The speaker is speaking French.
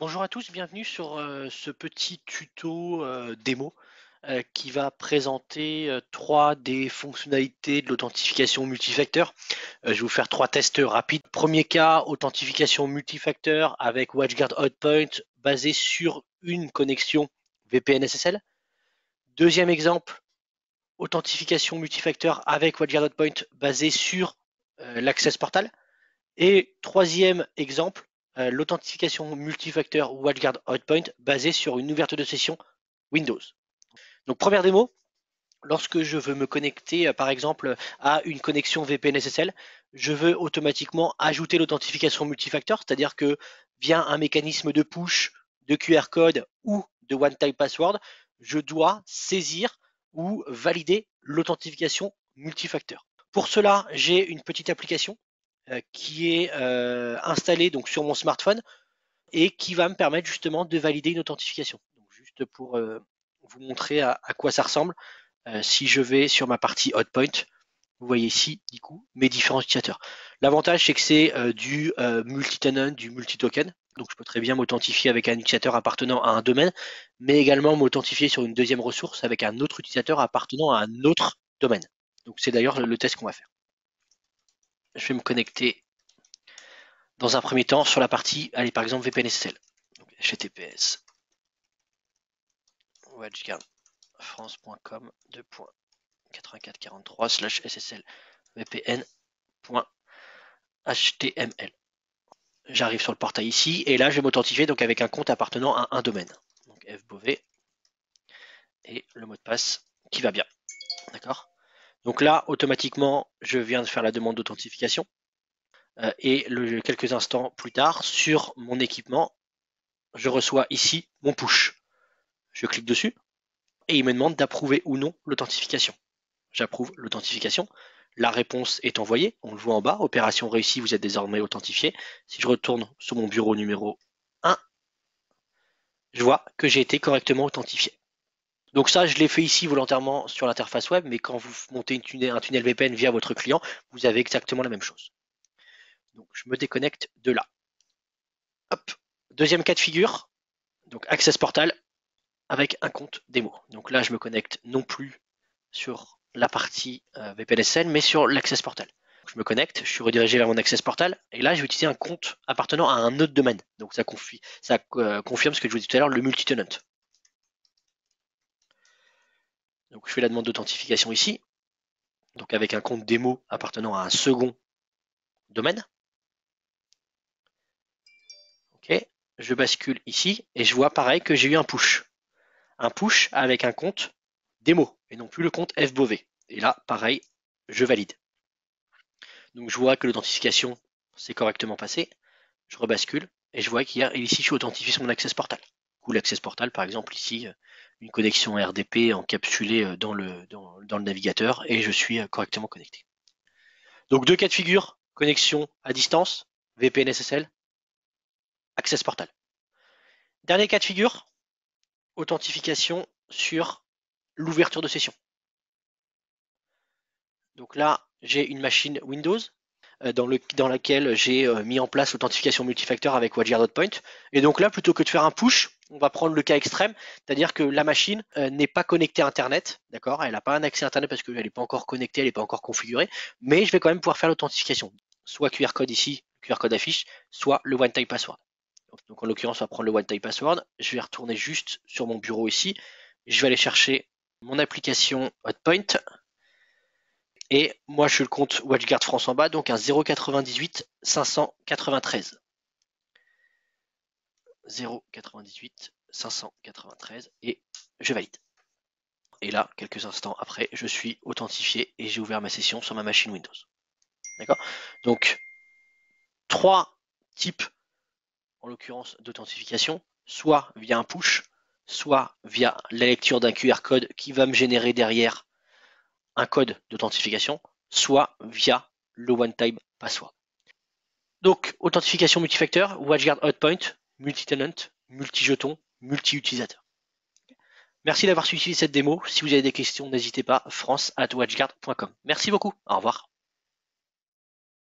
Bonjour à tous, bienvenue sur ce petit tuto démo qui va présenter trois des fonctionnalités de l'authentification multifacteur. Je vais vous faire trois tests rapides. Premier cas, authentification multifacteur avec WatchGuard Hotpoint basé sur une connexion VPN SSL. Deuxième exemple, authentification multifacteur avec WatchGuard Hotpoint basé sur l'Access Portal. Et troisième exemple, l'authentification multifacteur WatchGuard Hotpoint basée sur une ouverture de session Windows. Donc première démo, lorsque je veux me connecter par exemple à une connexion VPN SSL, je veux automatiquement ajouter l'authentification multifacteur, c'est-à-dire que via un mécanisme de push, de QR code ou de one-time password, je dois saisir ou valider l'authentification multifacteur. Pour cela, j'ai une petite application qui est installée donc sur mon smartphone et qui va me permettre justement de valider une authentification. Donc, juste pour vous montrer à quoi ça ressemble, si je vais sur ma partie Hotpoint, vous voyez ici du coup mes différents utilisateurs. L'avantage c'est que c'est du multi-tenant, du multi-token. Donc je peux très bien m'authentifier avec un utilisateur appartenant à un domaine, mais également m'authentifier sur une deuxième ressource avec un autre utilisateur appartenant à un autre domaine. Donc c'est d'ailleurs le test qu'on va faire. Je vais me connecter dans un premier temps sur la partie, allez, par exemple VPN SSL. Donc, https watchguardfrance.com 2.8443/ssl vpn.html. J'arrive sur le portail ici et là je vais m'authentifier donc avec un compte appartenant à un domaine. Donc fbovet et le mot de passe qui va bien. D'accord. Donc là automatiquement je viens de faire la demande d'authentification. Et quelques instants plus tard, sur mon équipement, je reçois ici mon push. Je clique dessus et il me demande d'approuver ou non l'authentification. J'approuve l'authentification. La réponse est envoyée, on le voit en bas, opération réussie, vous êtes désormais authentifié. Si je retourne sur mon bureau numéro 1, je vois que j'ai été correctement authentifié. Donc ça, je l'ai fait ici volontairement sur l'interface web, mais quand vous montez un tunnel VPN via votre client, vous avez exactement la même chose. Donc je me déconnecte de là. Hop. Deuxième cas de figure, donc Access Portal avec un compte démo. Donc là, je me connecte non plus sur la partie VPN-SSL, mais sur l'Access Portal. Je me connecte, je suis redirigé vers mon Access Portal, et là, je vais utiliser un compte appartenant à un autre domaine. Donc ça confirme ce que je vous disais tout à l'heure, le multi-tenant. Donc je fais la demande d'authentification ici, donc avec un compte démo appartenant à un second domaine. Ok, je bascule ici et je vois pareil que j'ai eu un push. Un push avec un compte démo et non plus le compte fbovet. Et là, pareil, je valide. Donc je vois que l'authentification s'est correctement passée. Je rebascule et je vois ici je suis authentifié sur mon Access Portal. Ou l'Access Portal, par exemple, ici, une connexion RDP encapsulée dans le navigateur et je suis correctement connecté. Donc deux cas de figure, connexion à distance, VPN SSL, Access Portal. Dernier cas de figure, authentification sur l'ouverture de session. Donc là, j'ai une machine Windows dans laquelle j'ai mis en place l'authentification multifacteur avec WatchGuard Hotpoint. Et donc là, plutôt que de faire un push, on va prendre le cas extrême, c'est-à-dire que la machine n'est pas connectée à Internet, d'accord. Elle n'a pas un accès à Internet parce qu'elle n'est pas encore connectée, elle n'est pas encore configurée, mais je vais quand même pouvoir faire l'authentification. Soit QR code ici, QR code affiche, soit le one-time password. Donc en l'occurrence, on va prendre le one-time password. Je vais retourner juste sur mon bureau ici. Je vais aller chercher mon application Hotpoint. Et moi, je suis le compte WatchGuard France en bas, donc un 098 593. 098 593 et je valide. Et là, quelques instants après, je suis authentifié et j'ai ouvert ma session sur ma machine Windows. D'accord. Donc, trois types, en l'occurrence, d'authentification, soit via un push, soit via la lecture d'un QR code qui va me générer derrière un code d'authentification, soit via le one-time password. Donc, authentification multifacteur, WatchGuard Hotpoint, multi-tenant, multi-jeton, multi-utilisateur. Merci d'avoir suivi cette démo. Si vous avez des questions, n'hésitez pas, france@watchguard.com. Merci beaucoup. Au revoir.